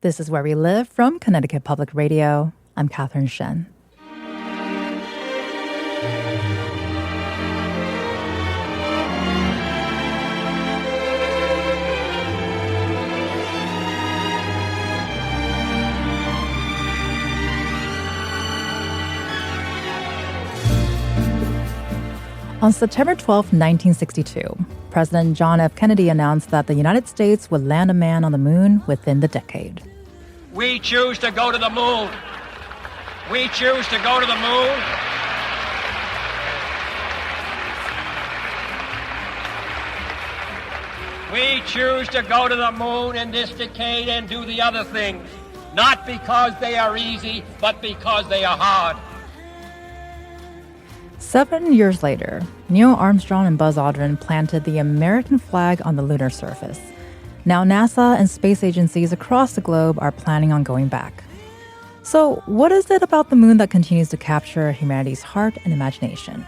This is Where We Live from Connecticut Public Radio. I'm Catherine Shen. On September 12, 1962, President John F. Kennedy announced that the United States would land a man on the moon within the decade. We choose to go to the moon. We choose to go to the moon. We choose to go to the moon in this decade and do the other things, not because they are easy, but because they are hard. 7 years later, Neil Armstrong and Buzz Aldrin planted the American flag on the lunar surface. Now NASA and space agencies across the globe are planning on going back. So what is it about the moon that continues to capture humanity's heart and imagination?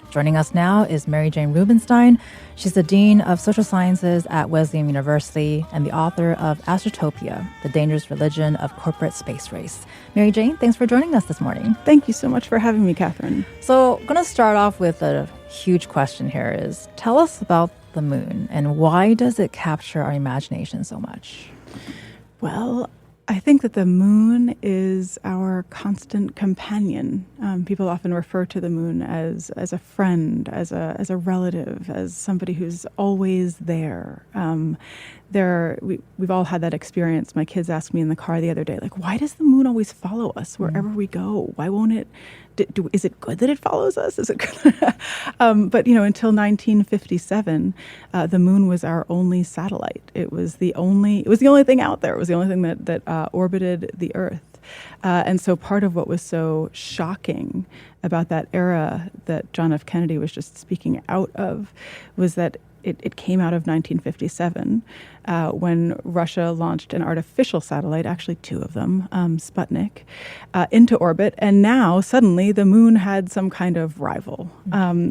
Joining us now is Mary Jane Rubenstein. She's the Dean of Social Sciences at Wesleyan University and the author of Astrotopia, The Dangerous Religion of Corporate Space Race. Mary Jane, thanks for joining us this morning. Thank you so much for having me, Catherine. So I'm going to start off with a huge question here is, tell us about the moon and why does it capture our imagination so much? Well, I think that the moon is our constant companion. People often refer to the moon as a friend, as a relative, as somebody who's always there. We've all had that experience. My kids asked me in the car the other day, like, why does the moon always follow us wherever we go? Why won't it? Is it good that it follows us? Is it good? But until 1957, the moon was our only satellite. It was the only thing out there. It was the only thing that orbited the Earth. And so part of what was so shocking about that era that John F. Kennedy was just speaking out of was that it came out of 1957 when Russia launched an artificial satellite, actually two of them, Sputnik, into orbit. And now suddenly the moon had some kind of rival.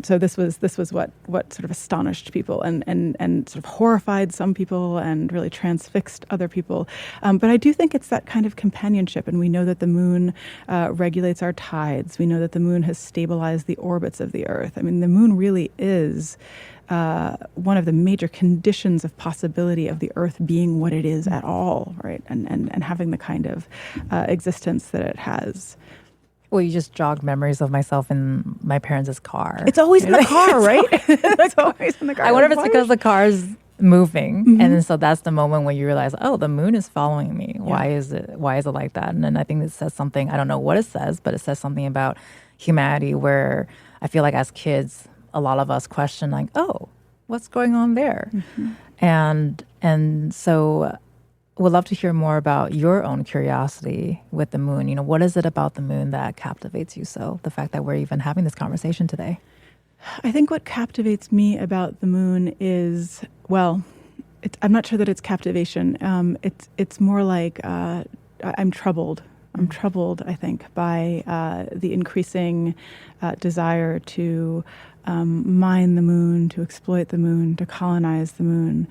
So this was what sort of astonished people and sort of horrified some people and really transfixed other people. But I do think it's that kind of companionship. And we know that the moon regulates our tides. We know that the moon has stabilized the orbits of the Earth. I mean, the moon really is one of the major conditions of possibility of the Earth being what it is at all, right? And having the kind of existence that it has. Well, you just jogged memories of myself in my parents' car. It's always in the car, right? It's always in the car. I wonder if it's because the car's moving. Mm-hmm. And then so that's the moment when you realize, oh, the moon is following me. Yeah. Why is it like that? And then I think it says something, I don't know what it says, but it says something about humanity where I feel like as kids, a lot of us question like, oh, what's going on there? Mm-hmm. And so we'd love to hear more about your own curiosity with the moon. What is it about the moon that captivates you so? The fact that we're even having this conversation today. I think what captivates me about the moon is, well, I'm not sure that it's captivation. It's more like I'm troubled. I'm troubled, I think, by the increasing desire to mine the moon, to exploit the moon, to colonize the moon.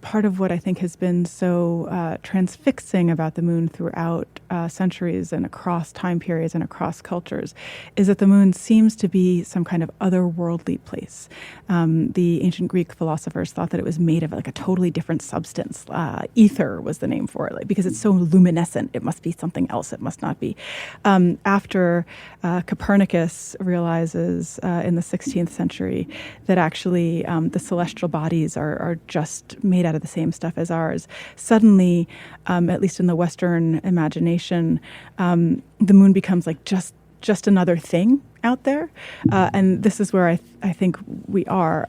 Part of what I think has been so transfixing about the moon throughout centuries and across time periods and across cultures is that the moon seems to be some kind of otherworldly place. The ancient Greek philosophers thought that it was made of like a totally different substance. Ether was the name for it, because it's so luminescent. It must be something else. It must not be. After Copernicus realizes in the 16th century that actually the celestial bodies are just made out of the same stuff as ours. Suddenly, at least in the Western imagination, the moon becomes like just another thing out there. And this is where I think we are.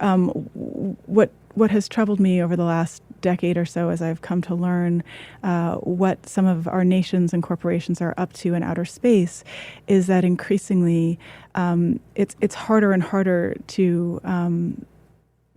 What has troubled me over the last decade or so as I've come to learn what some of our nations and corporations are up to in outer space is that increasingly it's harder and harder to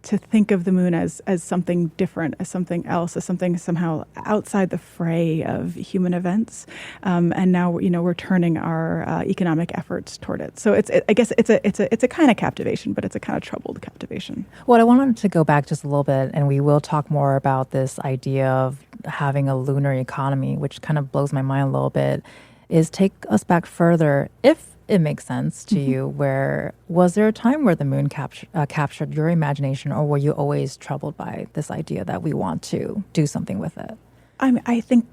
think of the moon as something different, as something else, as something somehow outside the fray of human events. And now, we're turning our economic efforts toward it. So I guess it's a kind of captivation, but it's a kind of troubled captivation. Well, I wanted to go back just a little bit, and we will talk more about this idea of having a lunar economy, which kind of blows my mind a little bit, is take us back further, if it makes sense to you, where was there a time where the moon captured your imagination, or were you always troubled by this idea that we want to do something with it? I think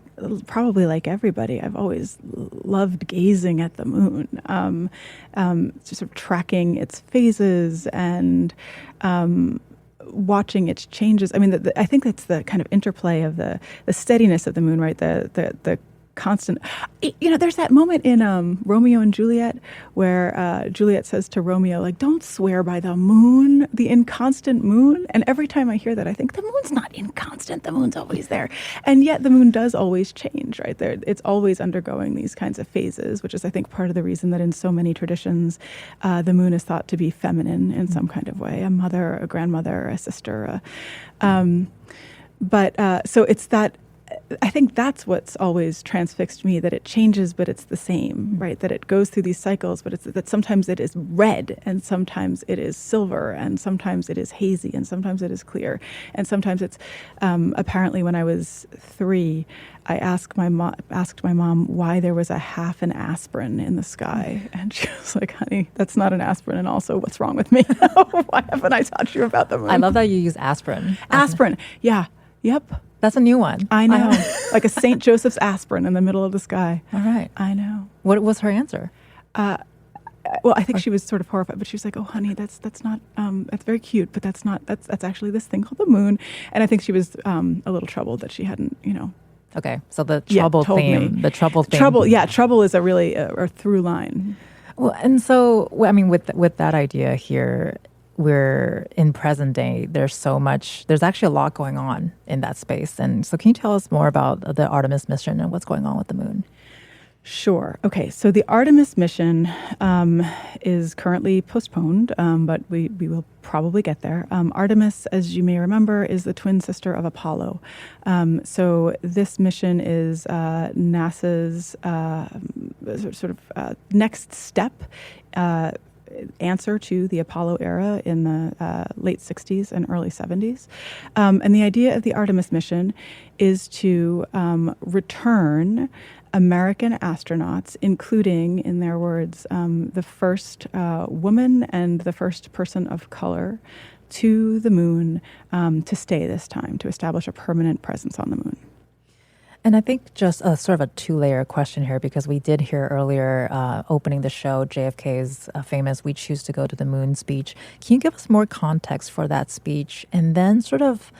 probably like everybody, I've always loved gazing at the moon, just sort of tracking its phases and watching its changes. I mean, I think that's the kind of interplay of the steadiness of the moon, right? The constant. There's that moment in Romeo and Juliet where Juliet says to Romeo, like, don't swear by the moon, the inconstant moon. And every time I hear that, I think the moon's not inconstant. The moon's always there. And yet the moon does always change, right? It's always undergoing these kinds of phases, which is, I think, part of the reason that in so many traditions, the moon is thought to be feminine in some kind of way, a mother, a grandmother, a sister. So it's that. I think that's what's always transfixed me, that it changes, but it's the same, right? That it goes through these cycles, but it's that sometimes it is red, and sometimes it is silver, and sometimes it is hazy, and sometimes it is clear. And sometimes it's, apparently when I was 3, I asked my mom why there was a half an aspirin in the sky. And she was like, honey, that's not an aspirin. And also, what's wrong with me? Why haven't I taught you about the moon? I love that you use aspirin. Aspirin. Yeah. Yep. That's a new one. I know. Like a St. Joseph's aspirin in the middle of the sky. All right. I know. What was her answer? Well, I think she was sort of horrified, but she was like, oh, honey, that's not, that's very cute, but that's actually this thing called the moon. And I think she was a little troubled that she hadn't, Okay. So the trouble theme. Trouble is a really a through line. Well, and so, I mean, with that idea here, we're in present day, there's actually a lot going on in that space. And so can you tell us more about the Artemis mission and what's going on with the moon? Sure. Okay. So the Artemis mission is currently postponed, but we will probably get there. Artemis, as you may remember, is the twin sister of Apollo. So this mission is NASA's next step answer to the Apollo era in the late 60s and early 70s. And the idea of the Artemis mission is to return American astronauts, including, in their words, the first woman and the first person of color, to the moon to stay this time, to establish a permanent presence on the moon. And I think just a sort of a two-layer question here, because we did hear earlier opening the show, JFK's famous "We Choose to Go to the Moon" speech. Can you give us more context for that speech, and then sort of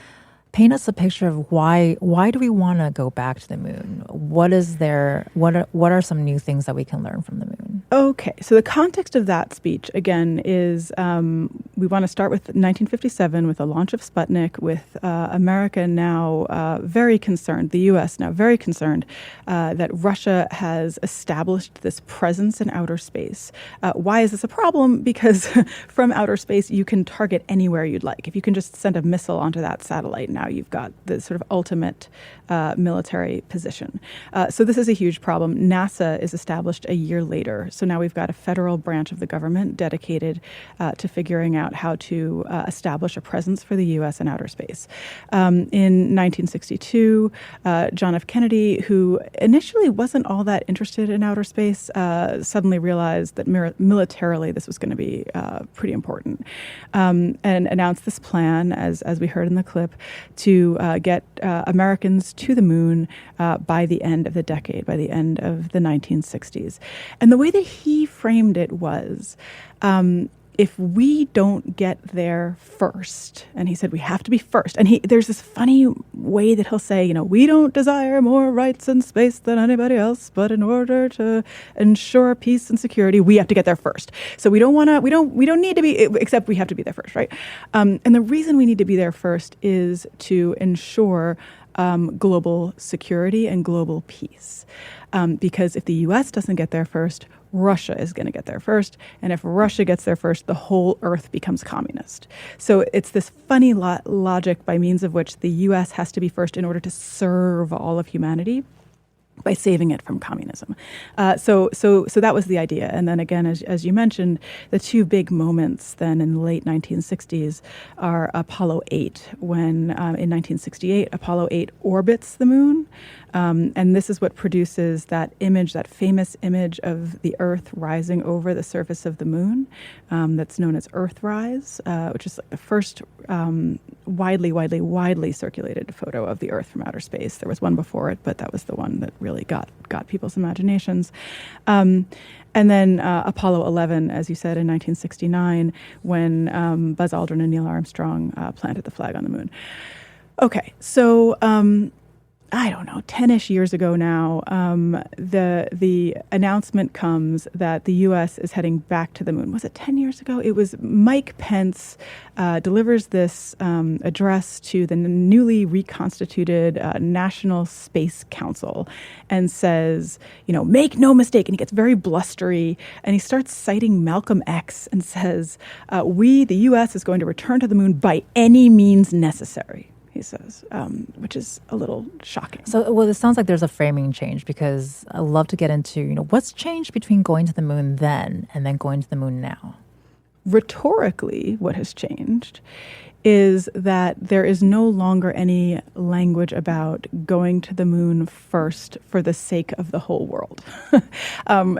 paint us a picture of why do we want to go back to the moon? What is there? What are some new things that we can learn from the moon? Okay, so the context of that speech, again, is we want to start with 1957 with the launch of Sputnik, with America now very concerned, the U.S. now very concerned that Russia has established this presence in outer space. Why is this a problem? Because from outer space, you can target anywhere you'd like. If you can just send a missile onto that satellite, now you've got the sort of ultimate military position. So this is a huge problem. NASA is established a year later. So now we've got a federal branch of the government dedicated to figuring out how to establish a presence for the U.S. in outer space. In 1962, John F. Kennedy, who initially wasn't all that interested in outer space, suddenly realized that militarily this was going to be pretty important, and announced this plan, as we heard in the clip, to get Americans to the moon by the end of the decade, by the end of the 1960s. And the way that he framed it was, if we don't get there first, and he said we have to be first, and there's this funny way that he'll say, we don't desire more rights in space than anybody else, but in order to ensure peace and security, we have to get there first. So we don't need to be, except we have to be there first, right? And the reason we need to be there first is to ensure global security and global peace. Because if the U.S. doesn't get there first, Russia is going to get there first. And if Russia gets there first, the whole earth becomes communist. So it's this funny logic by means of which the U.S. has to be first in order to serve all of humanity by saving it from communism. So that was the idea. And then again, as you mentioned, the two big moments then in the late 1960s are Apollo 8, when in 1968, Apollo 8 orbits the moon. And this is what produces that image, that famous image of the Earth rising over the surface of the moon, that's known as Earthrise, which is like the first widely circulated photo of the Earth from outer space. There was one before it, but that was the one that really got people's imaginations. And then Apollo 11, as you said, in 1969, when Buzz Aldrin and Neil Armstrong planted the flag on the moon. Okay, so I don't know, 10-ish years ago now, the announcement comes that the U.S. is heading back to the moon. Was it 10 years ago? It was Mike Pence delivers this address to the newly reconstituted National Space Council and says, make no mistake. And he gets very blustery and he starts citing Malcolm X and says, the U.S. is going to return to the moon by any means necessary. He says, which is a little shocking. So, it sounds like there's a framing change, because I'd love to get into, what's changed between going to the moon then and then going to the moon now? Rhetorically, what has changed is that there is no longer any language about going to the moon first for the sake of the whole world.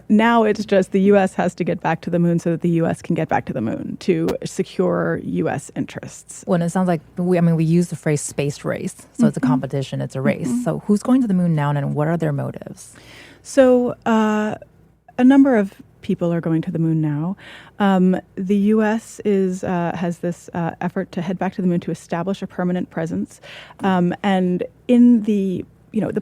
Now it's just the U.S. has to get back to the moon so that the U.S. can get back to the moon to secure U.S. interests. Well, it sounds like, we use the phrase space race. So It's a competition, it's a race. So who's going to the moon now, and what are their motives? So a number of people are going to the moon now. The U.S. has this effort to head back to the moon to establish a permanent presence. And in the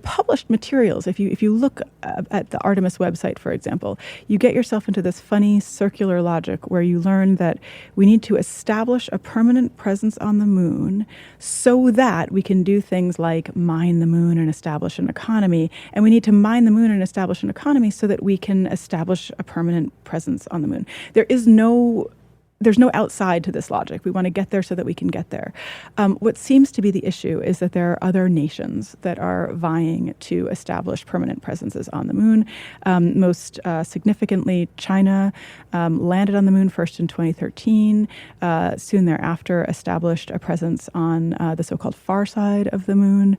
published materials, if you look at the Artemis website, for example, you get yourself into this funny circular logic where you learn that we need to establish a permanent presence on the moon so that we can do things like mine the moon and establish an economy. And we need to mine the moon and establish an economy so that we can establish a permanent presence on the moon. There's no outside to this logic. We want to get there so that we can get there. What seems to be the issue is that there are other nations that are vying to establish permanent presences on the moon. Most significantly, China landed on the moon first in 2013. Soon thereafter, established a presence on the so-called far side of the moon.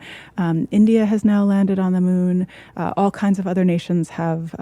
India has now landed on the moon. All kinds of other nations have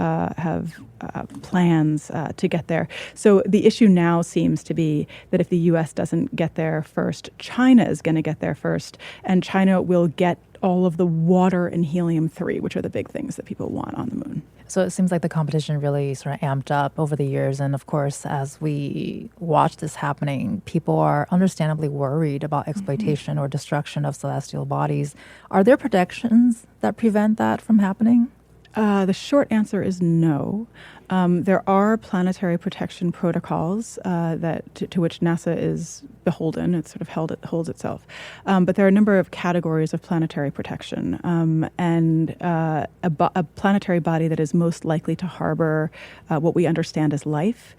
plans to get there. So the issue now seems to be that if the U.S. doesn't get there first, China is going to get there first, and China will get all of the water and helium-3, which are the big things that people want on the moon. So it seems like the competition really sort of amped up over the years. And of course, as we watch this happening, people are understandably worried about exploitation or destruction of celestial bodies. Are there protections that prevent that from happening? The short answer is no. There are planetary protection protocols to which NASA is beholden. It sort of holds itself. But there are a number of categories of planetary protection. And a planetary body that is most likely to harbor what we understand as life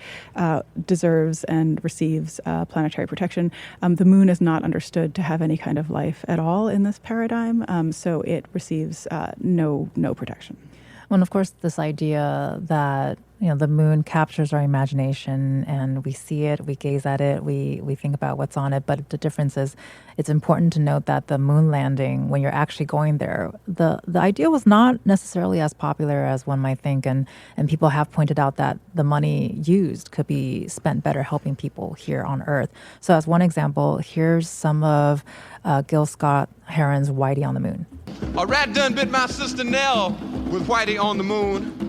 deserves and receives planetary protection. The moon is not understood to have any kind of life at all in this paradigm, so it receives no protection. Well, and of course, this idea that the moon captures our imagination and we see it, we gaze at it, we think about what's on it. But the difference is, it's important to note that the moon landing, when you're actually going there, the idea was not necessarily as popular as one might think. And people have pointed out that the money used could be spent better helping people here on Earth. So as one example, here's some of Gil Scott-Heron's Whitey on the Moon. A rat done bit my sister Nell with Whitey on the moon.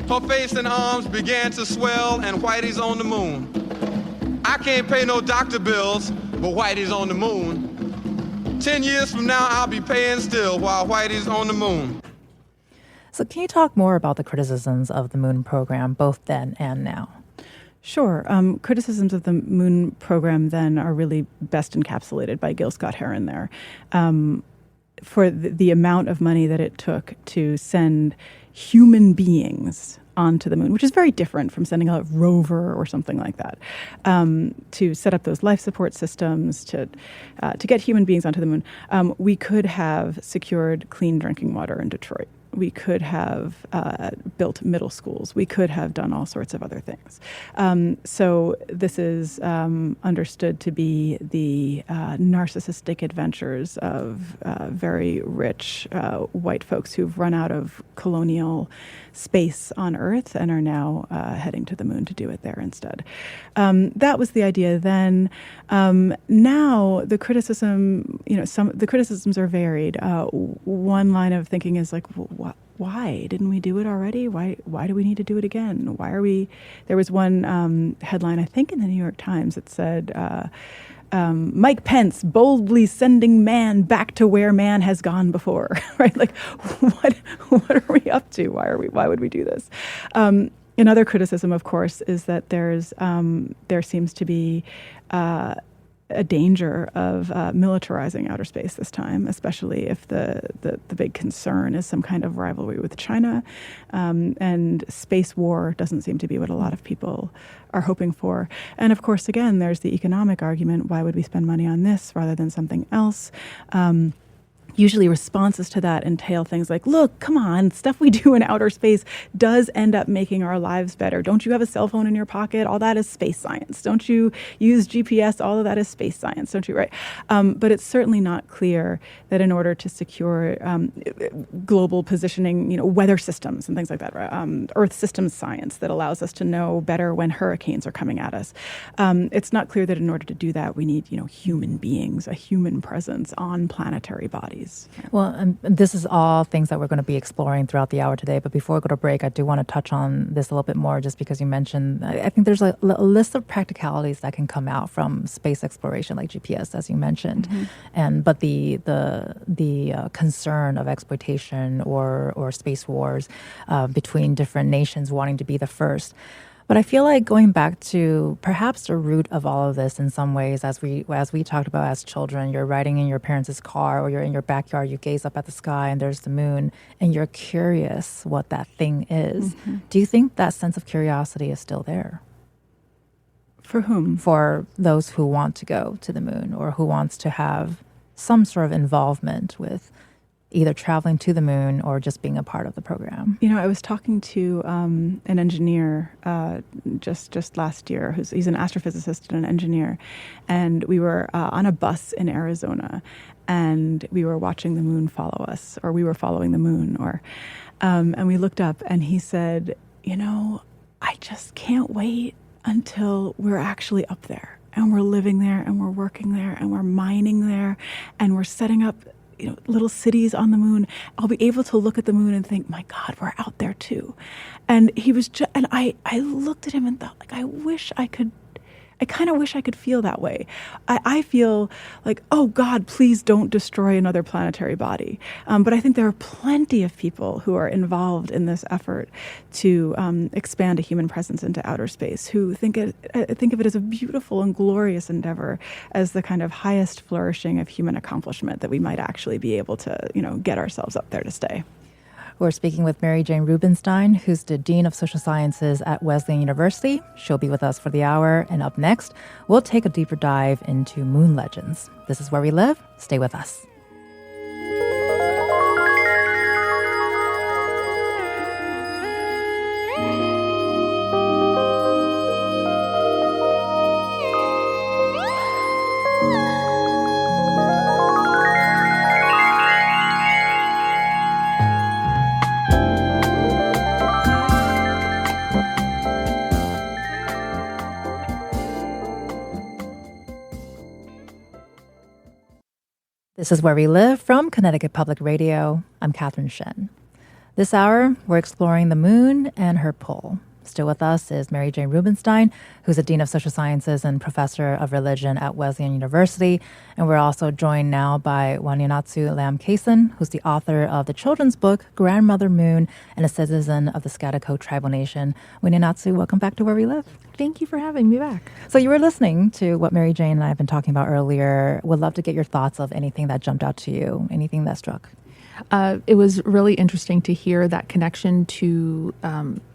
Her face and arms began to swell, and Whitey's on the moon. I can't pay no doctor bills, but Whitey's on the moon. 10 years from now, I'll be paying still while Whitey's on the moon. So can you talk more about the criticisms of the moon program, both then and now? Sure. Criticisms of the moon program then are really best encapsulated by Gil Scott-Heron there. for the amount of money that it took to send human beings onto the moon, which is very different from sending a rover or something like that, to set up those life support systems, to get human beings onto the moon. We could have secured clean drinking water in Detroit. We could have built middle schools. We could have done all sorts of other things. So this is understood to be the narcissistic adventures of very rich white folks who've run out of colonial space on Earth and are now heading to the moon to do it there instead. That was the idea then. Now the criticism, the criticisms are varied. One line of thinking is like, why didn't we do it already? Why do we need to do it again? Why are we? There was one headline, I think, in the New York Times that said, Mike Pence boldly sending man back to where man has gone before. Right? Like, what are we up to? Why would we do this? Another criticism, of course, is that there seems to be a danger of militarizing outer space this time, especially if the big concern is some kind of rivalry with China. And space war doesn't seem to be what a lot of people are hoping for. And of course, again, there's the economic argument. Why would we spend money on this rather than something else? Usually responses to that entail things like, look, come on, stuff we do in outer space does end up making our lives better. Don't you have a cell phone in your pocket? All that is space science. Don't you use GPS? All of that is space science, don't you? Right. But it's certainly not clear that in order to secure global positioning, weather systems and things like that, right? Earth systems science that allows us to know better when hurricanes are coming at us. It's not clear that in order to do that, we need, human beings, a human presence on planetary bodies. Well, this is all things that we're going to be exploring throughout the hour today. But before we go to break, I do want to touch on this a little bit more, just because you mentioned, I think there's a list of practicalities that can come out from space exploration, like GPS, as you mentioned, but the concern of exploitation or space wars between different nations wanting to be the first. But I feel like going back to perhaps the root of all of this in some ways, as we talked about as children, you're riding in your parents' car or you're in your backyard, you gaze up at the sky and there's the moon and you're curious what that thing is. Do you think that sense of curiosity is still there? For whom? For those who want to go to the moon or who wants to have some sort of involvement with either traveling to the moon or just being a part of the program. I was talking to an engineer just last year. He's an astrophysicist and an engineer, and we were on a bus in Arizona, and we were watching the moon follow us, or we were following the moon, and we looked up, and he said, I just can't wait until we're actually up there, and we're living there, and we're working there, and we're mining there, and we're setting up little cities on the moon. I'll be able to look at the moon and think, my God, we're out there too. And he was and I looked at him and thought, like, I kind of wish I could feel that way. I feel like, oh God, please don't destroy another planetary body. But I think there are plenty of people who are involved in this effort to expand a human presence into outer space, who think of it as a beautiful and glorious endeavor, as the kind of highest flourishing of human accomplishment that we might actually be able to, get ourselves up there to stay. We're speaking with Mary Jane Rubenstein, who's the Dean of Social Sciences at Wesleyan University. She'll be with us for the hour. And up next, we'll take a deeper dive into moon legends. This is Where We Live. Stay with us. This is Where We Live from Connecticut Public Radio. I'm Catherine Shen. This hour, we're exploring the moon and her pull. Still with us is Mary Jane Rubenstein, who's a Dean of Social Sciences and Professor of Religion at Wesleyan University. And we're also joined now by Wanyanatsu Lam Kason, who's the author of the children's book, Grandmother Moon, and a citizen of the Scatico Tribal Nation. Wanyanatsu, welcome back to Where We Live. Thank you for having me back. So you were listening to what Mary Jane and I have been talking about earlier. Would love to get your thoughts of anything that jumped out to you, anything that struck. It was really interesting to hear that connection to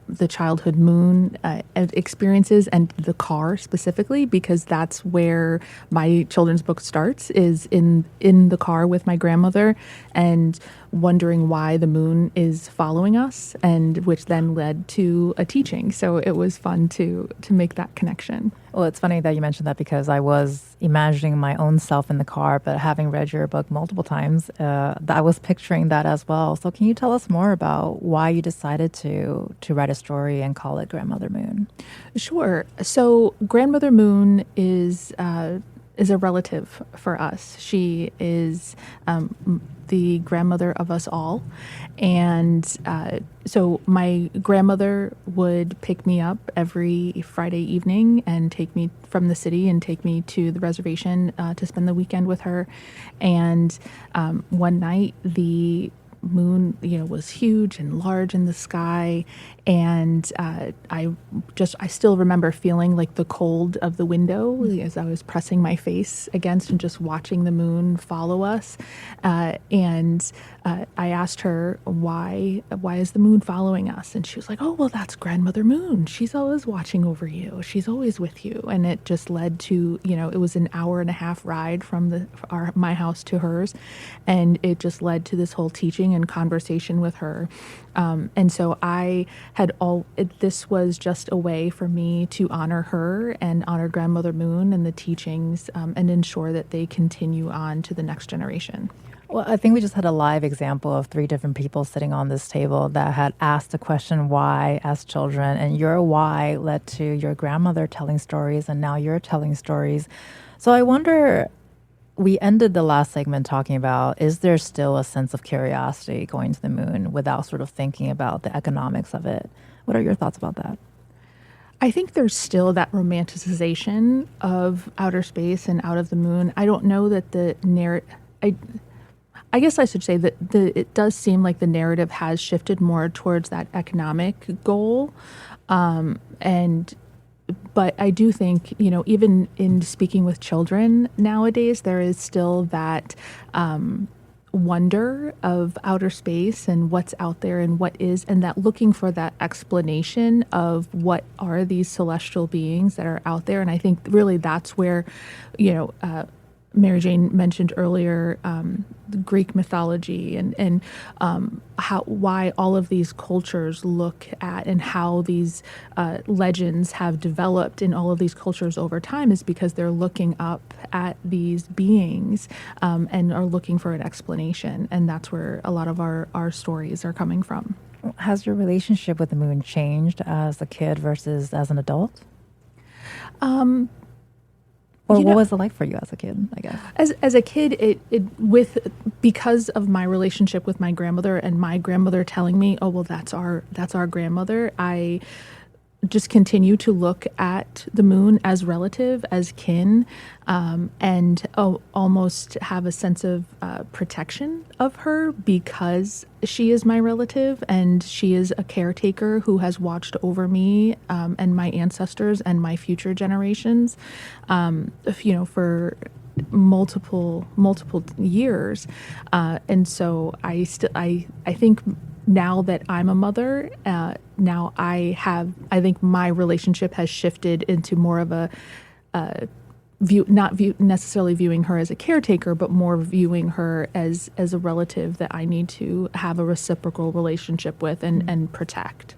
the childhood moon experiences and the car specifically, because that's where my children's book starts, is in the car with my grandmother and wondering why the moon is following us, and which then led to a teaching. So it was fun to make that connection. Well, it's funny that you mentioned that, because I was imagining my own self in the car, but having read your book multiple times, I was picturing that as well. So can you tell us more about why you decided to write a story and call it Grandmother Moon? Sure. So Grandmother Moon is a relative for us. She is the grandmother of us all. And so my grandmother would pick me up every Friday evening and take me from the city and take me to the reservation to spend the weekend with her. And one night, the moon, was huge and large in the sky, and I still remember feeling like the cold of the window as I was pressing my face against and just watching the moon follow us. And I asked her, why is the moon following us? And she was like, oh, well, that's Grandmother Moon. She's always watching over you. She's always with you. And it just led to, it was an hour and a half ride from my house to hers. And it just led to this whole teaching and conversation with her. And so this was just a way for me to honor her and honor Grandmother Moon and the teachings, and ensure that they continue on to the next generation. Well, I think we just had a live example of 3 different people sitting on this table that had asked the question why as children, and your why led to your grandmother telling stories, and now you're telling stories. So I wonder, we ended the last segment talking about, is there still a sense of curiosity going to the moon without sort of thinking about the economics of it? What are your thoughts about that? I think there's still that romanticization of outer space and out of the moon. I don't know that the narrative... I guess I should say that it does seem like the narrative has shifted more towards that economic goal. But I do think, even in speaking with children nowadays, there is still that wonder of outer space and what's out there and what is, and that looking for that explanation of what are these celestial beings that are out there. And I think really that's where, Mary Jane mentioned earlier Greek mythology and why all of these cultures look at and how these legends have developed in all of these cultures over time is because they're looking up at these beings and are looking for an explanation. And that's where a lot of our stories are coming from. Has your relationship with the moon changed as a kid versus as an adult? Or what was it like for you as a kid, I guess? As a kid, because of my relationship with my grandmother and my grandmother telling me, oh, well, that's our grandmother, I just continue to look at the moon as relative, as kin, and almost have a sense of protection of her because she is my relative and she is a caretaker who has watched over me and my ancestors and my future generations, for multiple years. And so I think now that I'm a mother, now I think my relationship has shifted into more of a necessarily viewing her as a caretaker, but more viewing her as a relative that I need to have a reciprocal relationship with and protect.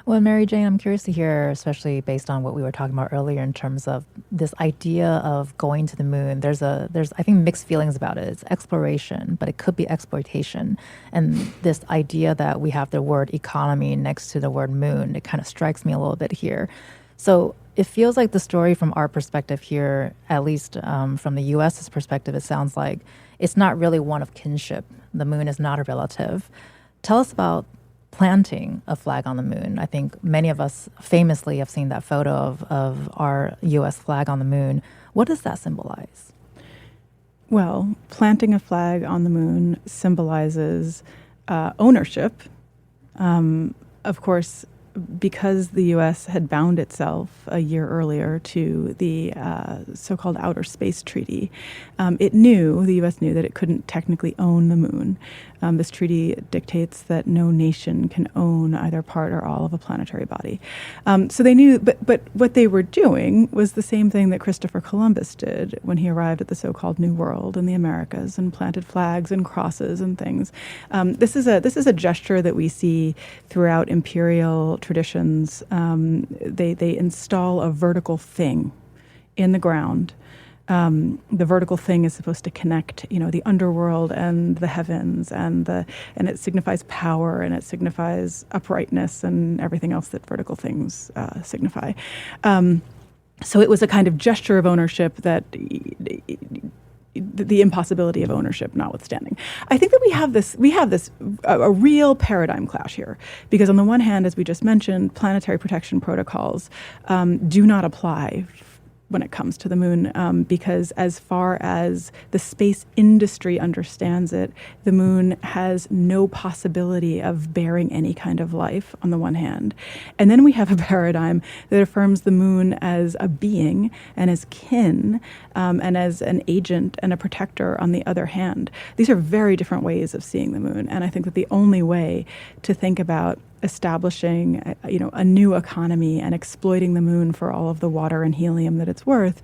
Well, Mary Jane, I'm curious to hear, especially based on what we were talking about earlier in terms of this idea of going to the moon. There's I think mixed feelings about it. It's exploration, but it could be exploitation. And this idea that we have the word economy next to the word moon, it kind of strikes me a little bit here. So it feels like the story from our perspective here, at least from the U.S.'s perspective, it sounds like it's not really one of kinship. The moon is not a relative. Tell us about planting a flag on the moon. I think many of us famously have seen that photo of our U.S. flag on the moon. What does that symbolize? Well, planting a flag on the moon symbolizes ownership. Of course, because the U.S. had bound itself a year earlier to the so-called Outer Space Treaty, the U.S. knew that it couldn't technically own the moon. This treaty dictates that no nation can own either part or all of a planetary body. So they knew, but what they were doing was the same thing that Christopher Columbus did when he arrived at the so-called New World in the Americas and planted flags and crosses and things. This is a gesture that we see throughout imperial traditions. They install a vertical thing in the ground. The vertical thing is supposed to connect, the underworld and the heavens, and it signifies power, and it signifies uprightness and everything else that vertical things signify. So it was a kind of gesture of ownership that the impossibility of ownership notwithstanding. I think that we have this a real paradigm clash here, because on the one hand, as we just mentioned, planetary protection protocols do not apply when it comes to the moon, because as far as the space industry understands it, the moon has no possibility of bearing any kind of life on the one hand. And then we have a paradigm that affirms the moon as a being and as kin, and as an agent and a protector on the other hand. These are very different ways of seeing the moon. And I think that the only way to think about establishing a new economy and exploiting the moon for all of the water and helium that it's worth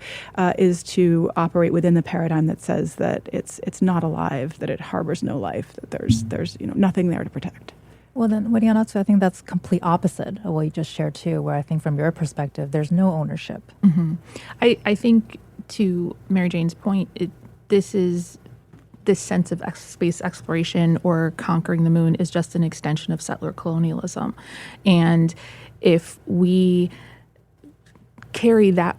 is to operate within the paradigm that says that it's not alive, that it harbors no life, that there's nothing there to protect. Well, then, Wadianatsu, I think that's complete opposite of what you just shared too, where I think from your perspective, there's no ownership. Mm-hmm. I think, to Mary Jane's point, this sense of space exploration or conquering the moon is just an extension of settler colonialism. And if we carry that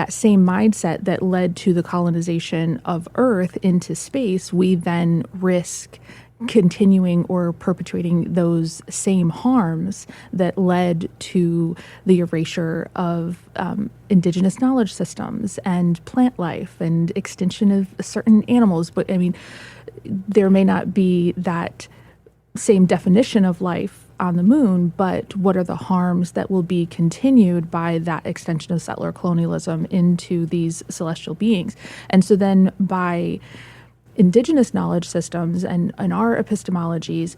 same mindset that led to the colonization of Earth into space, we then risk continuing or perpetuating those same harms that led to the erasure of indigenous knowledge systems and plant life and extinction of certain animals. But I mean, there may not be that same definition of life on the moon, but what are the harms that will be continued by that extension of settler colonialism into these celestial beings? And so then by indigenous knowledge systems and our epistemologies,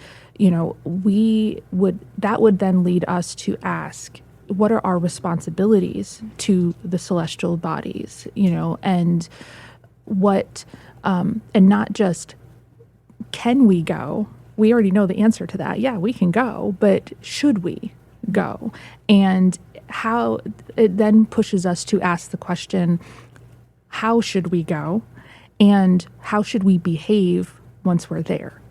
that would then lead us to ask, what are our responsibilities to the celestial bodies, and what, and not just can we go? We already know the answer to that. Yeah, we can go, but should we go? And how it then pushes us to ask the question, how should we go? And how should we behave once we're there?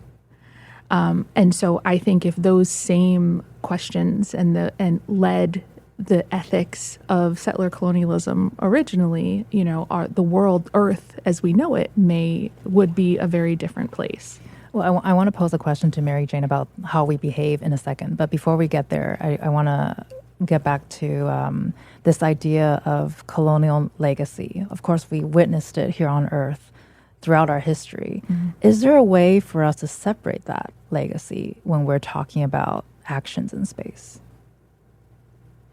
And so I think if those same questions and led the ethics of settler colonialism originally, are the world, Earth as we know it, would be a very different place. Well, I want to pose a question to Mary Jane about how we behave in a second. But before we get there, I want to get back to this idea of colonial legacy. Of course, we witnessed it here on Earth throughout our history. Mm-hmm. Is there a way for us to separate that legacy when we're talking about actions in space?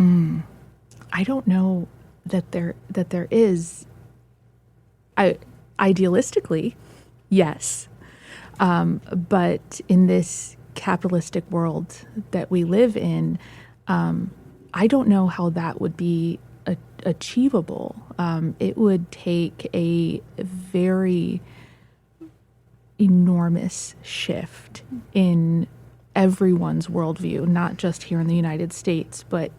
I don't know that there is. Idealistically, yes. But in this capitalistic world that we live in, I don't know how that would be achievable. It would take a very enormous shift in everyone's worldview, not just here in the United States, but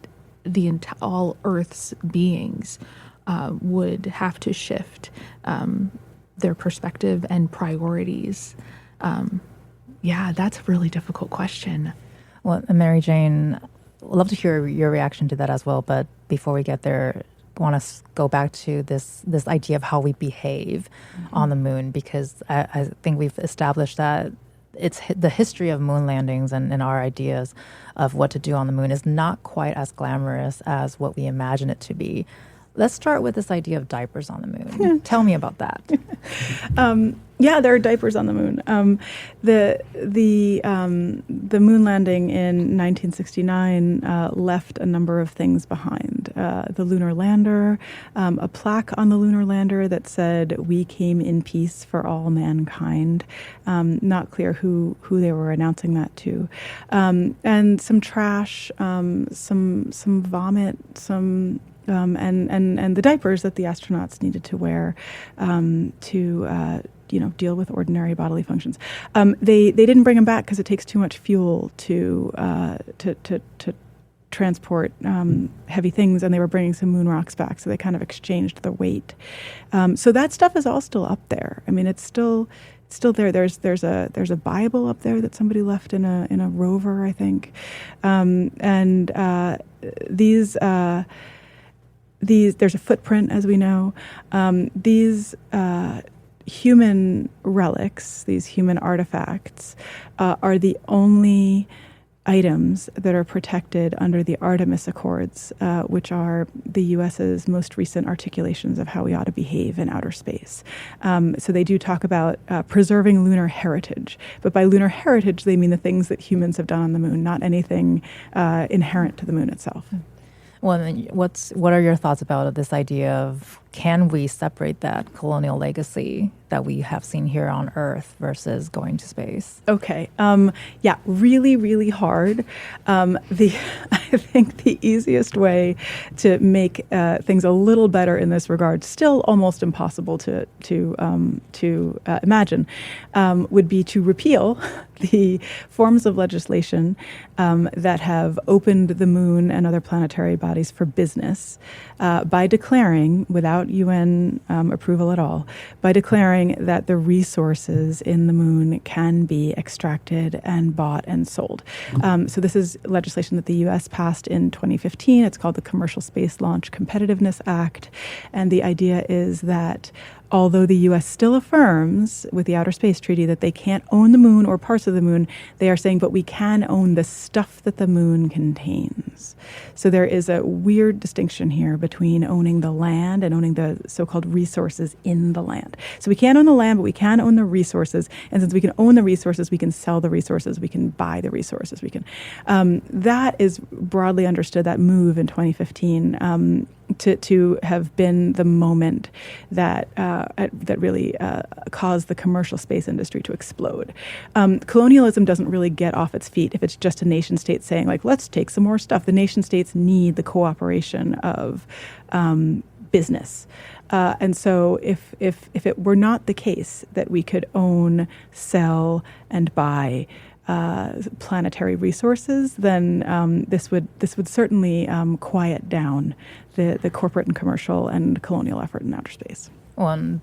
all Earth's beings would have to shift their perspective and priorities. That's a really difficult question. Well, Mary Jane, I'd love to hear your reaction to that as well. But before we get there, I want to go back to this idea of how we behave on the moon, because I think we've established that the history of moon landings and our ideas of what to do on the moon is not quite as glamorous as what we imagine it to be. Let's start with this idea of diapers on the moon. Tell me about that. Yeah, there are diapers on the moon. The moon landing in 1969 left a number of things behind. The lunar lander, a plaque on the lunar lander that said, "We came in peace for all mankind." Not clear who they were announcing that to. And some trash, some vomit, some and the diapers that the astronauts needed to wear to deal with ordinary bodily functions. They didn't bring them back because it takes too much fuel to transport heavy things, and they were bringing some moon rocks back, so they kind of exchanged the weight. So that stuff is all still up there. I mean, it's still there. There's a Bible up there that somebody left in a rover, I think, and these. There's a footprint, as we know. These human relics, these human artifacts, are the only items that are protected under the Artemis Accords, which are the U.S.'s most recent articulations of how we ought to behave in outer space. So they do talk about preserving lunar heritage, but by lunar heritage, they mean the things that humans have done on the moon, not anything inherent to the moon itself. Well, then what are your thoughts about this idea of, can we separate that colonial legacy that we have seen here on Earth versus going to space? Okay. Yeah, really, really hard. I think the easiest way to make things a little better in this regard, still almost impossible to imagine, would be to repeal the forms of legislation that have opened the moon and other planetary bodies for business by declaring, without UN approval at all, by declaring that the resources in the moon can be extracted and bought and sold. So this is legislation that the U.S. passed in 2015. It's called the Commercial Space Launch Competitiveness Act. And the idea is that although the U.S. still affirms with the Outer Space Treaty that they can't own the moon or parts of the moon, they are saying, but we can own the stuff that the moon contains. So there is a weird distinction here between owning the land and owning the so-called resources in the land. So we can't own the land, but we can own the resources. And since we can own the resources, we can sell the resources, we can buy the resources, we can. That is broadly understood, that move in 2015, to have been the moment that really caused the commercial space industry to explode. Colonialism doesn't really get off its feet if it's just a nation state saying, like, let's take some more stuff. The nation states need the cooperation of business. And so if it were not the case that we could own, sell, and buy planetary resources, then this would certainly quiet down the corporate and commercial and colonial effort in outer space. Well, and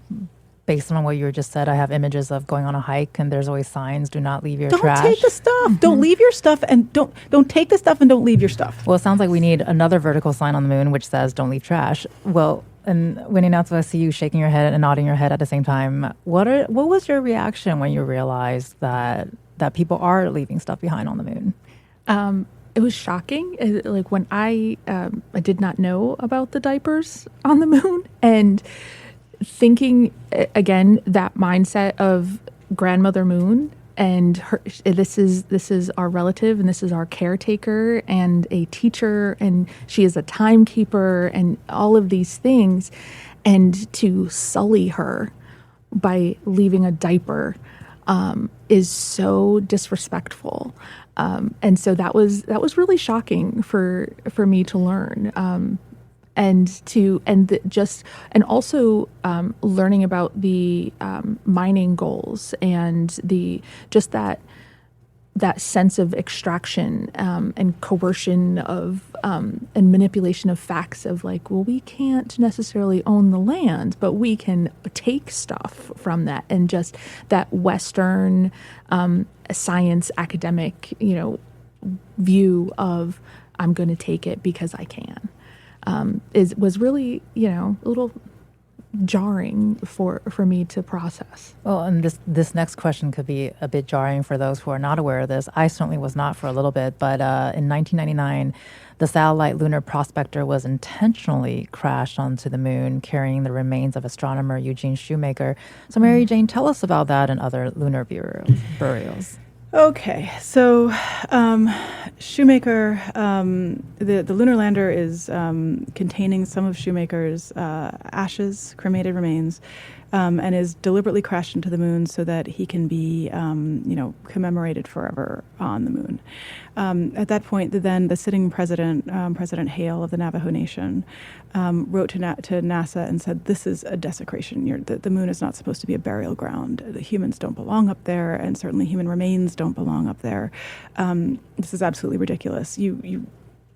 based on what you just said, I have images of going on a hike, and there's always signs: "Do not leave your trash." Don't take the stuff. Mm-hmm. Don't leave your stuff, and don't take the stuff, and don't leave your stuff. Well, it sounds like we need another vertical sign on the moon which says "Don't leave trash." Well, and Winnie, now I see you shaking your head and nodding your head at the same time. What was your reaction when you realized that people are leaving stuff behind on the moon? It was shocking. Like when I did not know about the diapers on the moon, and thinking again that mindset of grandmother moon, and this is our relative, and this is our caretaker and a teacher, and she is a timekeeper, and all of these things, and to sully her by leaving a diaper is so disrespectful. And so that was really shocking for me to learn. And also learning about the mining goals and that sense of extraction and coercion of and manipulation of facts of, like, well, we can't necessarily own the land, but we can take stuff from that, and just that Western science academic view of, I'm going to take it because I can. Was really, a little jarring for me to process. Well, and this next question could be a bit jarring for those who are not aware of this. I certainly was not for a little bit, but in 1999, the satellite Lunar Prospector was intentionally crashed onto the moon, carrying the remains of astronomer Eugene Shoemaker. So, Mary Jane, tell us about that and other lunar burials. Okay, so Shoemaker, the lunar lander is containing some of Shoemaker's ashes, cremated remains, and is deliberately crashed into the moon so that he can be, commemorated forever on the moon. At that point, then the sitting president, President Hale of the Navajo Nation, wrote to NASA and said, "This is a desecration. The moon is not supposed to be a burial ground. The humans don't belong up there, and certainly human remains don't belong up there. This is absolutely ridiculous. You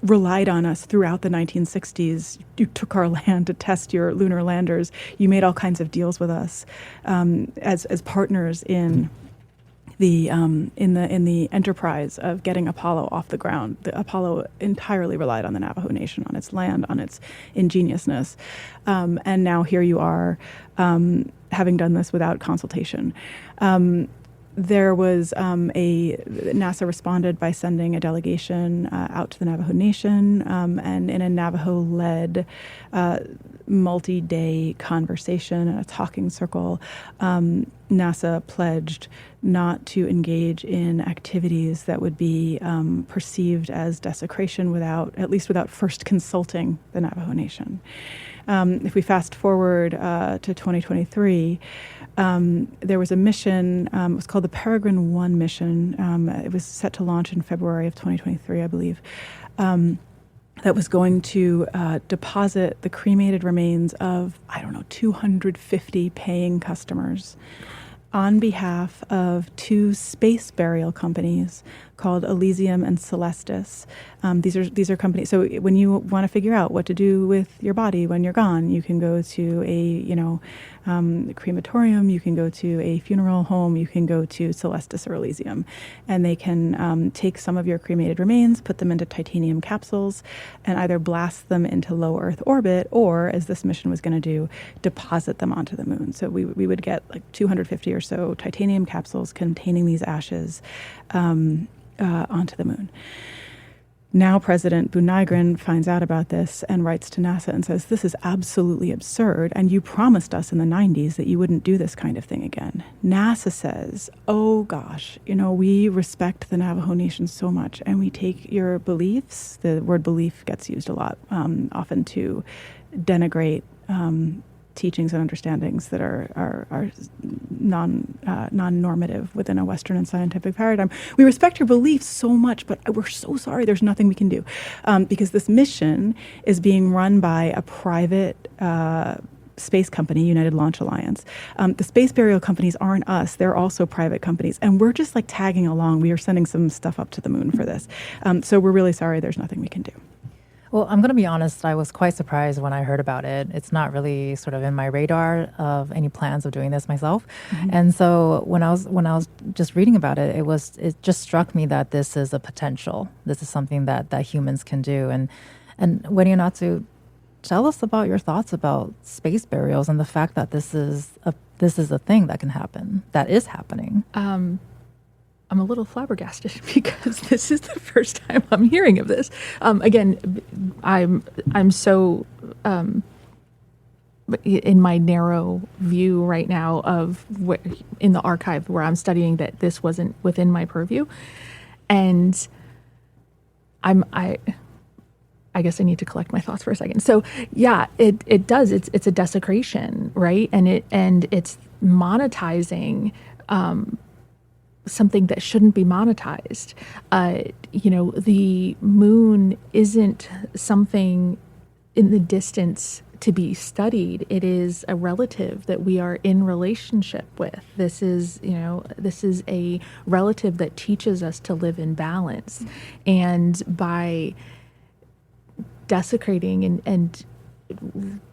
relied on us throughout the 1960s. You took our land to test your lunar landers. You made all kinds of deals with us as partners in the enterprise of getting Apollo off the ground. The Apollo entirely relied on the Navajo Nation, on its land, on its ingeniousness, and now here you are, having done this without consultation." There was NASA responded by sending a delegation out to the Navajo Nation, and in a Navajo-led multi-day conversation, a talking circle, NASA pledged not to engage in activities that would be perceived as desecration at least without first consulting the Navajo Nation. If we fast forward to 2023, there was a mission, it was called the Peregrine 1 mission. It was set to launch in February of 2023, I believe, that was going to deposit the cremated remains of, 250 paying customers on behalf of two space burial companies called Elysium and Celestis. These are companies. So when you want to figure out what to do with your body when you're gone, you can go to a crematorium, you can go to a funeral home, you can go to Celestis or Elysium, and they can take some of your cremated remains, put them into titanium capsules, and either blast them into low Earth orbit, or, as this mission was going to do, deposit them onto the moon. So we would get like 250 or so titanium capsules containing these ashes onto the moon. Now President Boone Nygren finds out about this and writes to NASA and says, "This is absolutely absurd, and you promised us in the 90s that you wouldn't do this kind of thing again." NASA says, "Oh gosh, we respect the Navajo Nation so much, and we take your beliefs." The word belief gets used a lot, often to denigrate teachings and understandings that are non-normative within a Western and scientific paradigm. "We respect your beliefs so much, but we're so sorry there's nothing we can do." Because this mission is being run by a private space company, United Launch Alliance. The space burial companies aren't us. They're also private companies. And we're just like tagging along. We are sending some stuff up to the moon for this. So we're really sorry there's nothing we can do. Well, I'm going to be honest, I was quite surprised when I heard about it. It's not really sort of in my radar of any plans of doing this myself. Mm-hmm. And so when I was just reading about it, it just struck me that this is a potential. This is something that humans can do. And Wedianatsu, tell us about your thoughts about space burials and the fact that this is a thing that can happen, that is happening. I'm a little flabbergasted because this is the first time I'm hearing of this. Again, I'm so in my narrow view right now of in the archive where I'm studying that this wasn't within my purview, and I guess I need to collect my thoughts for a second. So yeah, it does. It's a desecration, right? And it's monetizing something that shouldn't be monetized. The moon isn't something in the distance to be studied. It is a relative that we are in relationship with. This is a relative that teaches us to live in balance. And by desecrating and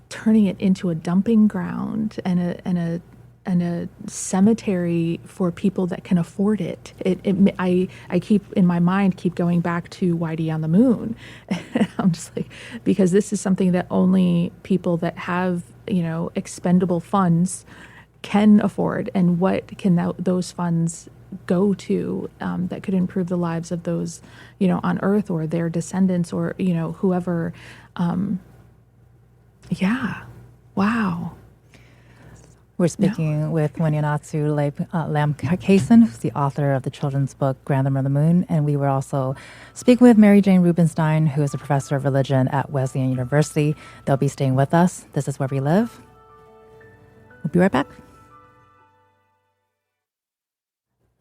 turning it into a dumping ground and a cemetery for people that can afford it. I keep in my mind going back to Whitey on the Moon. I'm just like, because this is something that only people that have expendable funds can afford, and what can those funds go to that could improve the lives of those, on Earth or their descendants or, whoever. Yeah. Wow. We're speaking with Wenyanatsu Lam-Kaysen, who's the author of the children's book Grandmother of the Moon. And we were also speaking with Mary Jane Rubenstein, who is a professor of religion at Wesleyan University. They'll be staying with us. This is Where We Live. We'll be right back.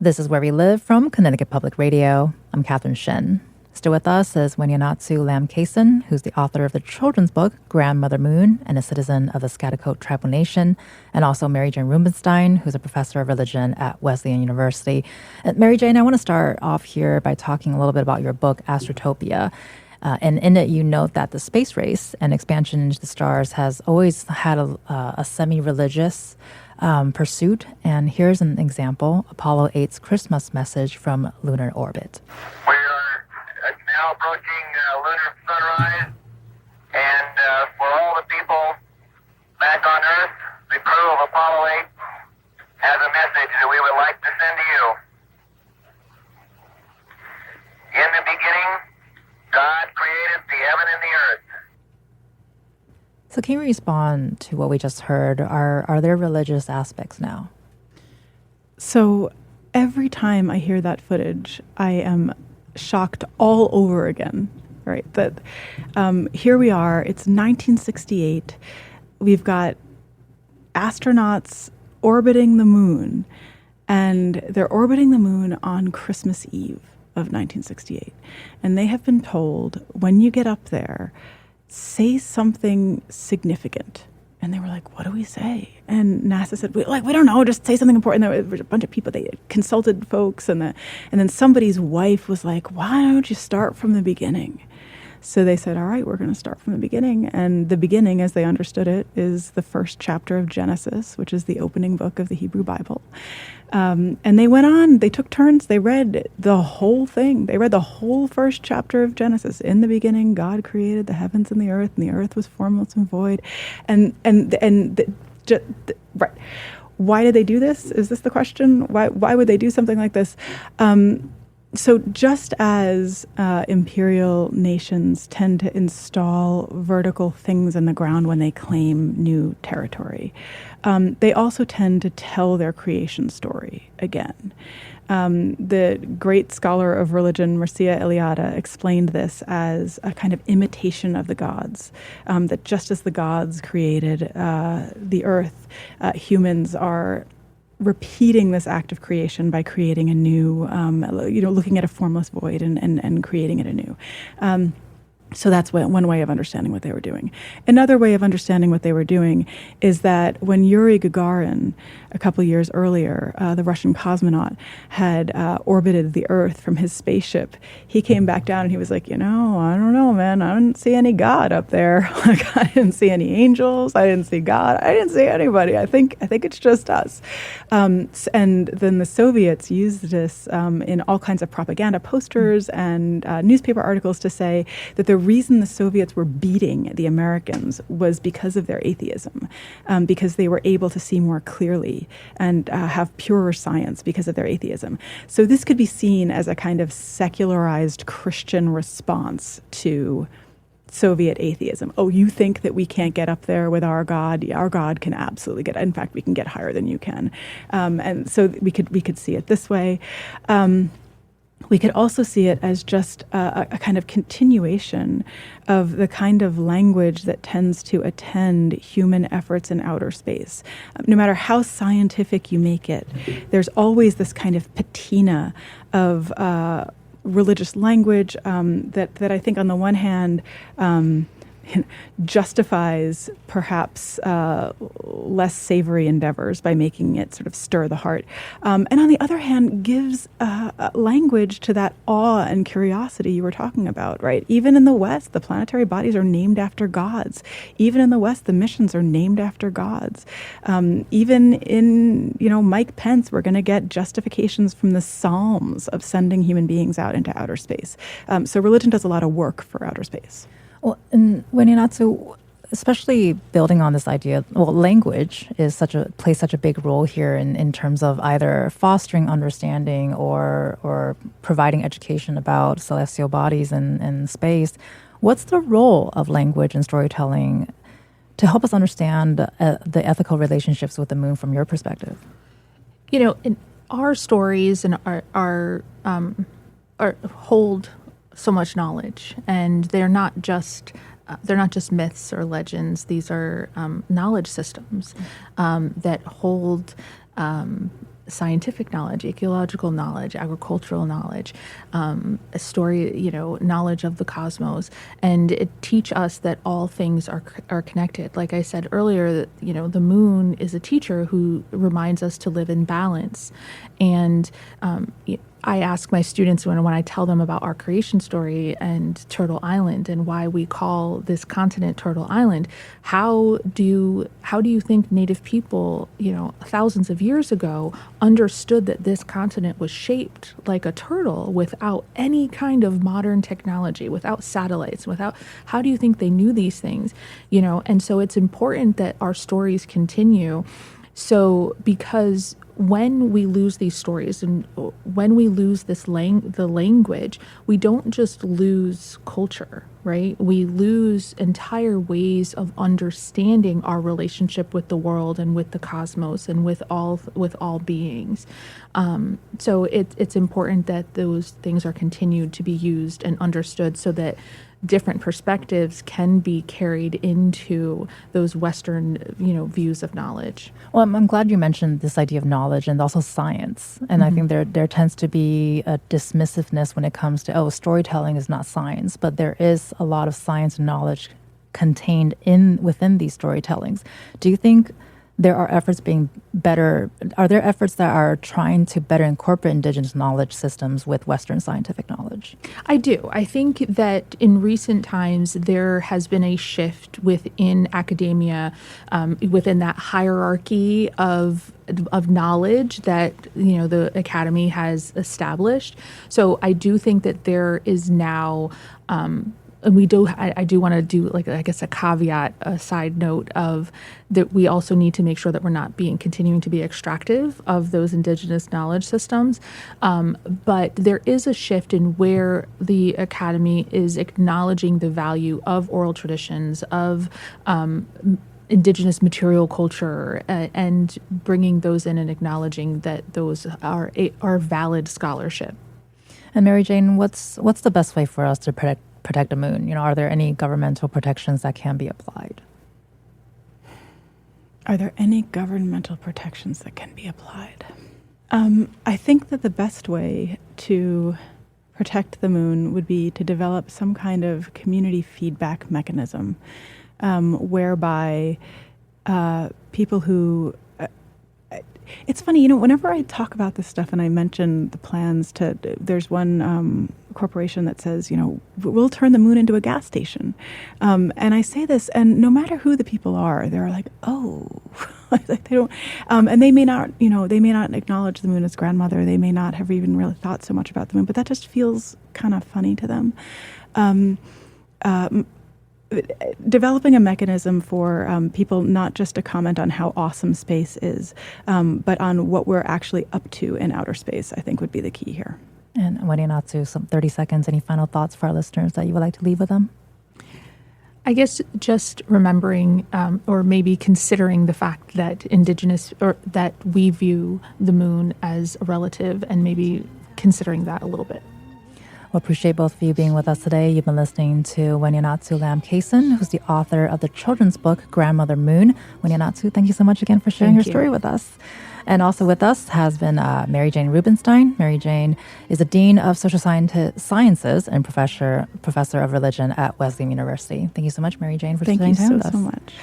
This is Where We Live from Connecticut Public Radio. I'm Catherine Shin. Still with us is Wenyanatsu Lam-Kaysen, who's the author of the children's book, Grandmother Moon, and a citizen of the Schaghticoke Tribal Nation, and also Mary Jane Rubenstein, who's a professor of religion at Wesleyan University. Mary Jane, I want to start off here by talking a little bit about your book, Astrotopia. And in it, you note that the space race and expansion into the stars has always had a semi-religious pursuit. And here's an example, Apollo 8's Christmas message from lunar orbit. Now approaching lunar sunrise, and for all the people back on Earth, the crew of Apollo 8 has a message that we would like to send to you. In the beginning, God created the heaven and the earth. So can you respond to what we just heard? Are there religious aspects now? So every time I hear that footage, I am shocked all over again, right? That here we are, it's 1968. We've got astronauts orbiting the moon, and they're orbiting the moon on Christmas Eve of 1968. And they have been told, when you get up there, say something significant. And they were like, what do we say? And NASA said, we don't know, just say something important. There was a bunch of people, they consulted folks, and then somebody's wife was like, why don't you start from the beginning? So they said, all right, we're going to start from the beginning. And the beginning, as they understood it, is the first chapter of Genesis, which is the opening book of the Hebrew Bible. And they went on, they took turns, they read the whole thing. They read the whole first chapter of Genesis. In the beginning, God created the heavens and the earth was formless and void. Right. Why did they do this? Is this the question? Why would they do something like this? So just as imperial nations tend to install vertical things in the ground when they claim new territory, they also tend to tell their creation story again. The great scholar of religion, Mircea Eliade, explained this as a kind of imitation of the gods, that just as the gods created the earth, humans are repeating this act of creation by creating a new, looking at a formless void and creating it anew. So that's one way of understanding what they were doing. Another way of understanding what they were doing is that when Yuri Gagarin, a couple of years earlier, the Russian cosmonaut, had orbited the Earth from his spaceship, he came back down and he was like, I don't know, man, I didn't see any God up there. Like, I didn't see any angels. I didn't see God. I didn't see anybody. I think it's just us. And then the Soviets used this in all kinds of propaganda posters and newspaper articles to say that the reason the Soviets were beating the Americans was because of their atheism, because they were able to see more clearly and have purer science because of their atheism. So this could be seen as a kind of secularized Christian response to Soviet atheism. Oh, you think that we can't get up there with our God? Our God can absolutely get. In fact, we can get higher than you can. And so we could see it this way. We could also see it as just a kind of continuation of the kind of language that tends to attend human efforts in outer space. No matter how scientific you make it, there's always this kind of patina of religious language that I think on the one hand justifies perhaps less savory endeavors by making it sort of stir the heart. And on the other hand, gives language to that awe and curiosity you were talking about, right? Even in the West, the planetary bodies are named after gods. Even in the West, the missions are named after gods. Even in, Mike Pence, we're going to get justifications from the Psalms of sending human beings out into outer space. So religion does a lot of work for outer space. Well, and Wenyanatsu, especially building on this idea, well, language plays such a big role here in terms of either fostering understanding or providing education about celestial bodies and space. What's the role of language and storytelling to help us understand the ethical relationships with the moon from your perspective? In our stories and our hold so much knowledge, and they're not just myths or legends. These are knowledge systems that hold scientific knowledge, ecological knowledge, agricultural knowledge, a story, knowledge of the cosmos, and it teach us that all things are connected. Like I said earlier, that the moon is a teacher who reminds us to live in balance, and I ask my students when I tell them about our creation story and Turtle Island and why we call this continent Turtle Island, how do you think Native people, thousands of years ago understood that this continent was shaped like a turtle without any kind of modern technology, without satellites, how do you think they knew these things? And so it's important that our stories continue. So because when we lose these stories and when we lose the language, we don't just lose culture, right? We lose entire ways of understanding our relationship with the world and with the cosmos and with all beings. So it's important that those things are continued to be used and understood so that different perspectives can be carried into those Western, views of knowledge. Well, I'm glad you mentioned this idea of knowledge and also science. And I think there tends to be a dismissiveness when it comes to, storytelling is not science, but there is a lot of science and knowledge contained within these storytellings. Do you think there are efforts are there efforts that are trying to better incorporate indigenous knowledge systems with Western scientific knowledge? I do. I think that in recent times, there has been a shift within academia, within that hierarchy of knowledge that, the academy has established. So I do think that there is now, and I do want to do a caveat, a side note of that we also need to make sure that we're not continuing to be extractive of those indigenous knowledge systems. But there is a shift in where the academy is acknowledging the value of oral traditions, of indigenous material culture, and bringing those in and acknowledging that those are valid scholarship. And Mary Jane, what's the best way for us to protect the moon? Are there any governmental protections that can be applied? Are there any governmental protections that can be applied? I think that the best way to protect the moon would be to develop some kind of community feedback mechanism whereby people who it's funny, whenever I talk about this stuff and I mention the plans there's one corporation that says, we'll turn the moon into a gas station. And I say this, and no matter who the people are, they're like, oh, they don't, and they may not acknowledge the moon as grandmother. They may not have even really thought so much about the moon, but that just feels kind of funny to them. Developing a mechanism for people not just to comment on how awesome space is, but on what we're actually up to in outer space, I think would be the key here. And Wanianatsu, some 30 seconds, any final thoughts for our listeners that you would like to leave with them? I guess just remembering or maybe considering the fact that that we view the moon as a relative, and maybe considering that a little bit. Well, appreciate both of you being with us today. You've been listening to Wanianatsu Lam Kason, who's the author of the children's book, Grandmother Moon. Wanianatsu, thank you so much again for sharing your story with us. And also with us has been Mary Jane Rubenstein. Mary Jane is a Dean of Social Sciences and Professor of Religion at Wesleyan University. Thank you so much, Mary Jane, for spending time with us. Thank you so much.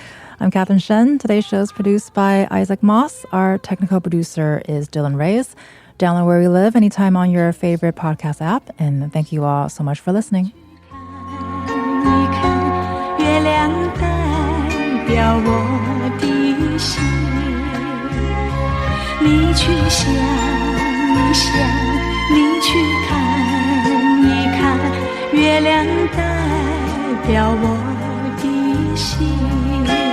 I'm Catherine Shen. Today's show is produced by Isaac Moss. Our technical producer is Dylan Reyes. Download Where We Live anytime on your favorite podcast app. And thank you all so much for listening. 你去想一想，你去看一看，月亮代表我的心。